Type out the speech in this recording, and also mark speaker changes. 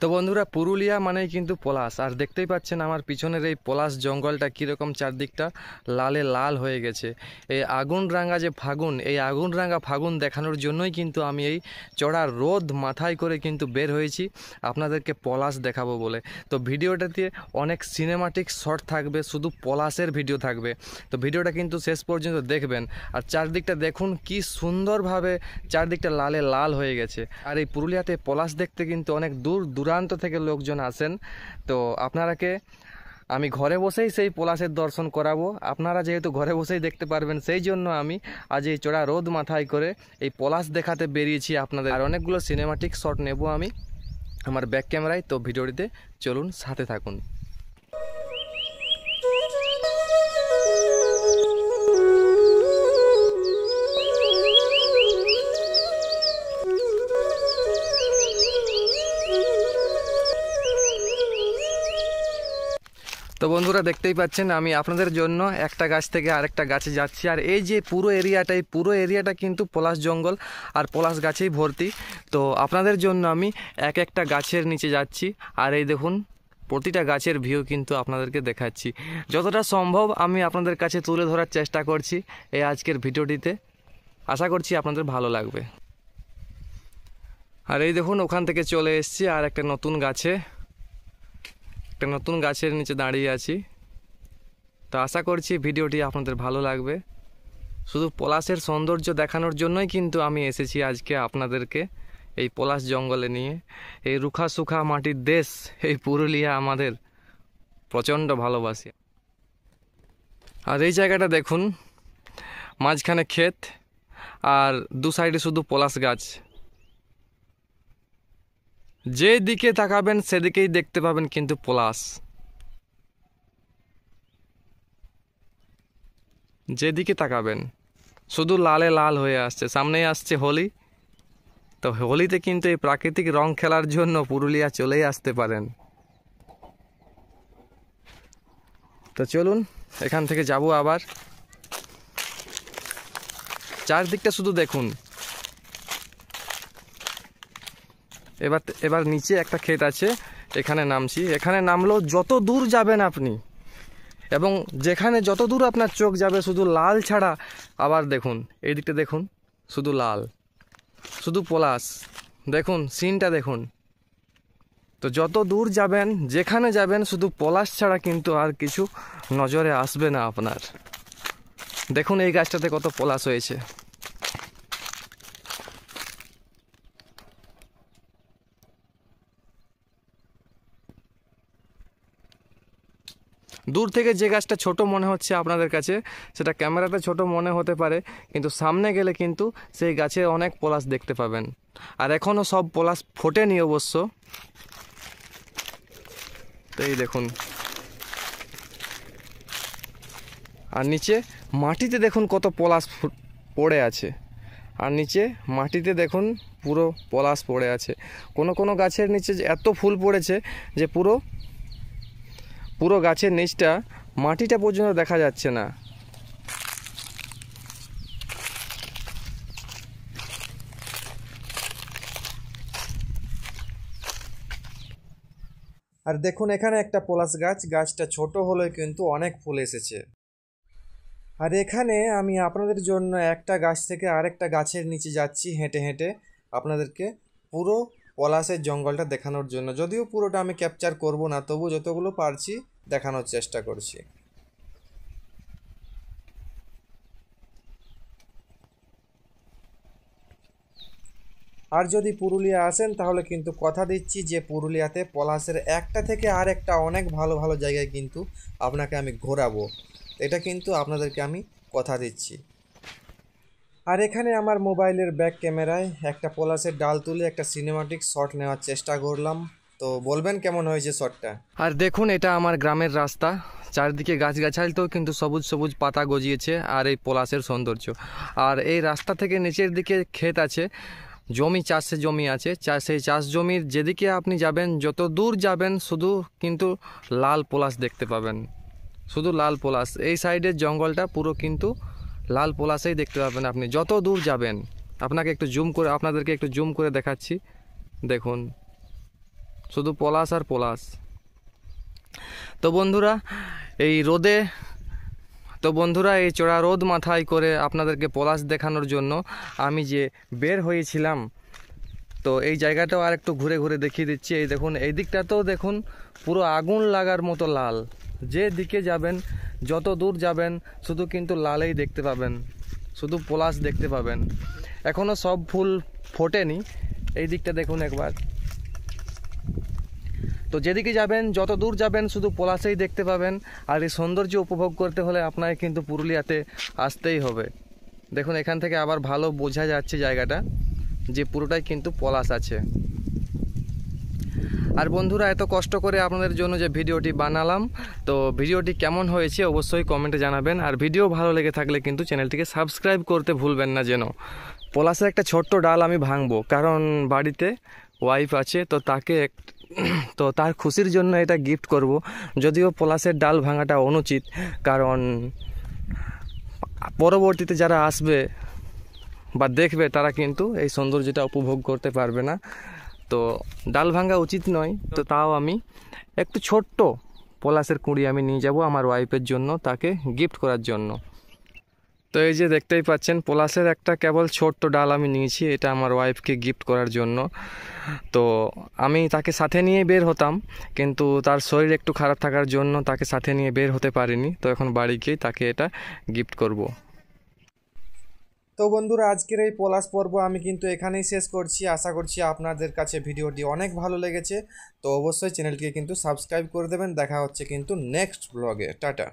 Speaker 1: তো বন্ধুরা, পুরুলিয়া মানেই কিন্তু পলাশ। আর দেখতেই পাচ্ছেন আমার পিছনের এই পলাশ জঙ্গলটা কীরকম চারদিকটা লালে লাল হয়ে গেছে। এই আগুন রাঙা যে ফাগুন, এই আগুন রাঙা ফাগুন দেখানোর জন্যই কিন্তু আমি এই চড়া রোদ মাথায় করে কিন্তু বের হয়েছি আপনাদেরকে পলাশ দেখাবো বলে। তো ভিডিওটাতে অনেক সিনেমাটিক শট থাকবে, শুধু পলাশের ভিডিও থাকবে। তো ভিডিওটা কিন্তু শেষ পর্যন্ত দেখবেন। আর চারদিকটা দেখুন কি সুন্দরভাবে চারদিকটা লালে লাল হয়ে গেছে। আর এই পুরুলিয়াতে পলাশ দেখতে কিন্তু অনেক দূর দূরান্ত থেকে লোকজন আসেন। তো আপনারাকে আমি ঘরে বসেই সেই পলাশের দর্শন করাবো। আপনারা যেহেতু ঘরে বসেই দেখতে পারবেন, সেই জন্য আমি আজ এই চড়া রোদ মাথায় করে এই পলাশ দেখাতে বেরিয়েছি আপনাদের। আর অনেকগুলো সিনেমাটিক শট নেব আমি আমার ব্যাক ক্যামেরায়। তো ভিডিওটিতে চলুন, সাথে থাকুন। তো বন্ধুরা, দেখতেই পাচ্ছেন আমি আপনাদের জন্য একটা গাছ থেকে আরেকটা গাছে যাচ্ছি। আর এই যে পুরো এরিয়াটা কিন্তু পলাশ জঙ্গল আর পলাশ গাছেই ভর্তি। তো আপনাদের জন্য আমি এক একটা গাছের নিচে যাচ্ছি। আর এই দেখুন, প্রতিটা গাছের ভিউ কিন্তু আপনাদেরকে দেখাচ্ছি। যতটা সম্ভব আমি আপনাদের কাছে তুলে ধরার চেষ্টা করছি এই আজকের ভিডিওটিতে। আশা করছি আপনাদের ভালো লাগবে। আর এই দেখুন, ওখান থেকে চলে এসেছি আর একটা নতুন গাছের নিচে দাঁড়িয়ে আছি। তো আশা করছি ভিডিওটি আপনাদের ভালো লাগবে। শুধু পলাশের সৌন্দর্য দেখানোর জন্যই কিন্তু আমি এসেছি আজকে আপনাদেরকে এই পলাশ জঙ্গলে নিয়ে। এই রুখা সুখা মাটির দেশ এই পুরুলিয়া আমাদের প্রচণ্ড ভালোবাসি। আর এই জায়গাটা দেখুন, মাঝখানে ক্ষেত আর দু সাইডে শুধু পলাশ গাছ। যে দিকে তাকাবেন সেদিকেই দেখতে পাবেন কিন্তু পলাশ। যেদিকে তাকাবেন শুধু লালে লাল হয়ে আসছে। সামনেই আসছে হোলি। তো হোলিতে কিন্তু এই প্রাকৃতিক রং খেলার জন্য পুরুলিয়া চলেই আসতে পারেন। তো চলুন, এখান থেকে যাব আবার। চারদিকটা শুধু দেখুন। এবার নিচে একটা ক্ষেত আছে, এখানে নামছি। এখানে নামলেও যত দূর যাবেন আপনি, এবং যেখানে যত দূর আপনার চোখ যাবে শুধু লাল ছাড়া। আবার দেখুন এই দিকটা দেখুন, শুধু লাল, শুধু পলাশ। দেখুন সিনটা দেখুন। তো যত দূর যাবেন, যেখানে যাবেন, শুধু পলাশ ছাড়া কিন্তু আর কিছু নজরে আসবে না আপনার। দেখুন এই গাছটাতে কত পলাশ হয়েছে। দূর থেকে যে গাছটা ছোট মনে হচ্ছে আপনাদের কাছে, সেটা ক্যামেরাতে ছোট মনে হতে পারে, কিন্তু সামনে গেলে কিন্তু সেই গাছে অনেক পলাশ দেখতে পাবেন। আর এখনও সব পলাশ ফোটেনি অবশ্য। তো এই দেখুন। আর নিচে মাটিতে দেখুন কত পলাশ পড়ে আছে। আর নিচে মাটিতে দেখুন পুরো পলাশ পড়ে আছে। কোনো গাছের নিচে এত ফুল পড়েছে যে পুরো গাছের নিচটা, মাটিটা পর্যন্ত দেখা যাচ্ছে না। আর দেখুন এখানে একটা পলাশ গাছটা ছোট হলেও কিন্তু অনেক ফুল এসেছে। আর এখানে আমি আপনাদের জন্য একটা গাছ থেকে আরেকটা গাছের নিচে যাচ্ছি হেঁটে হেঁটে আপনাদেরকে পুরো পলাশের জঙ্গলটা দেখানোর জন্য। যদিও পুরোটা আমি ক্যাপচার করব না, তবু যতগুলো পারছি দেখানোর চেষ্টা করছি। আর যদি পুরুলিয়া আসেন তাহলে কিন্তু কথা দিচ্ছি যে পুরুলিয়াতে পলাশের একটা থেকে আরেকটা অনেক ভালো ভালো জায়গায় কিন্তু আপনাকে আমি ঘোরাবো। এটা কিন্তু আপনাদেরকে আমি কথা দিচ্ছি। আর এখানে আমার মোবাইলের ব্যাক ক্যামেরায় একটা পলাশের ডাল তুলে একটা সিনেমাটিক শট নেওয়ার চেষ্টা করলাম। তো বলবেন কেমন হয়েছে শটটা। আর দেখুন, এটা আমার গ্রামের রাস্তা। চারদিকে গাছগাছালিতেও কিন্তু সবুজ সবুজ পাতা গজিয়েছে আর এই পলাশের সৌন্দর্য। আর এই রাস্তা থেকে নিচের দিকে ক্ষেত আছে, চাষের জমি আছে। সেই চাষ জমির যেদিকে আপনি যাবেন, যত দূর যাবেন শুধু কিন্তু লাল পলাশ দেখতে পাবেন, শুধু লাল পলাশ। এই সাইডের জঙ্গলটা পুরো কিন্তু লাল পলাশেই দেখতে পাবেন আপনি যত দূর যাবেন। আপনাদেরকে একটু জুম করে দেখাচ্ছি। দেখুন শুধু পলাশ আর পলাশ। তো বন্ধুরা এই রোদে এই চড়া রোদ মাথায় করে আপনাদেরকে পলাশ দেখানোর জন্য আমি যে বের হয়েছিলাম, তো এই জায়গাটাও আর একটু ঘুরে ঘুরে দেখিয়ে দিচ্ছি। এই দেখুন, এই দিকটাতেও দেখুন পুরো আগুন লাগার মতো লাল। যে দিকে যাবেন, যত দূর যাবেন, শুধু কিন্তু লালেই দেখতে পাবেন, শুধু পলাশ দেখতে পাবেন। এখনও সব ফুল ফোটেনি, এই দিকটা দেখুন একবার। তো যেদিকে যাবেন, যত দূর যাবেন, শুধু পলাশেই দেখতে পাবেন। আর এই সৌন্দর্য উপভোগ করতে হলে আপনাকে কিন্তু পুরুলিয়াতে আসতেই হবে। দেখুন এখান থেকে আবার ভালো বোঝা যাচ্ছে জায়গাটা, যে পুরোটাই কিন্তু পলাশ আছে। আর বন্ধুরা, এত কষ্ট করে আপনাদের জন্য যে ভিডিওটি বানালাম, তো ভিডিওটি কেমন হয়েছে অবশ্যই কমেন্টে জানাবেন। আর ভিডিও ভালো লেগে থাকলে কিন্তু চ্যানেলটিকে সাবস্ক্রাইব করতে ভুলবেন না যেন। পলাশের একটা ছোট্ট ডাল আমি ভাঙবো, কারণ বাড়িতে ওয়াইফ আছে, তো তো তার খুশির জন্য এটা গিফট করব। যদিও পলাশের ডাল ভাঙাটা অনুচিত, কারণ পরবর্তীতে যারা আসবে বা দেখবে তারা কিন্তু এই সৌন্দর্যটা উপভোগ করতে পারবে না। তো ডাল ভাঙা উচিত নয়, তো তাও আমি একটু ছোট্ট পলাশের কুঁড়ি আমি নিয়ে যাব আমার ওয়াইফের জন্য, তাকে গিফট করার জন্য। তো এই যে দেখতেই পাচ্ছেন, পলাশের একটা কেবল ছোট্ট ডাল আমি নিয়েছি, এটা আমার ওয়াইফকে গিফট করার জন্য। তো আমি তাকে সাথে নিয়ে বের হতাম, কিন্তু তার শরীর একটু খারাপ থাকার জন্য তাকে সাথে নিয়ে বের হতে পারিনি। তো এখন বাড়ি গিয়ে তাকে এটা গিফট করব। তো বন্ধুরা, আজকের এই পলাশ পর্ব আমি কিন্তু এখানেই শেষ করছি। আশা করছি আপনাদের কাছে ভিডিওটি অনেক ভালো লেগেছে। তো অবশ্যই চ্যানেলটিকে কিন্তু সাবস্ক্রাইব করে দেবেন। দেখা হচ্ছে কিন্তু নেক্সট ব্লগে। টাটা।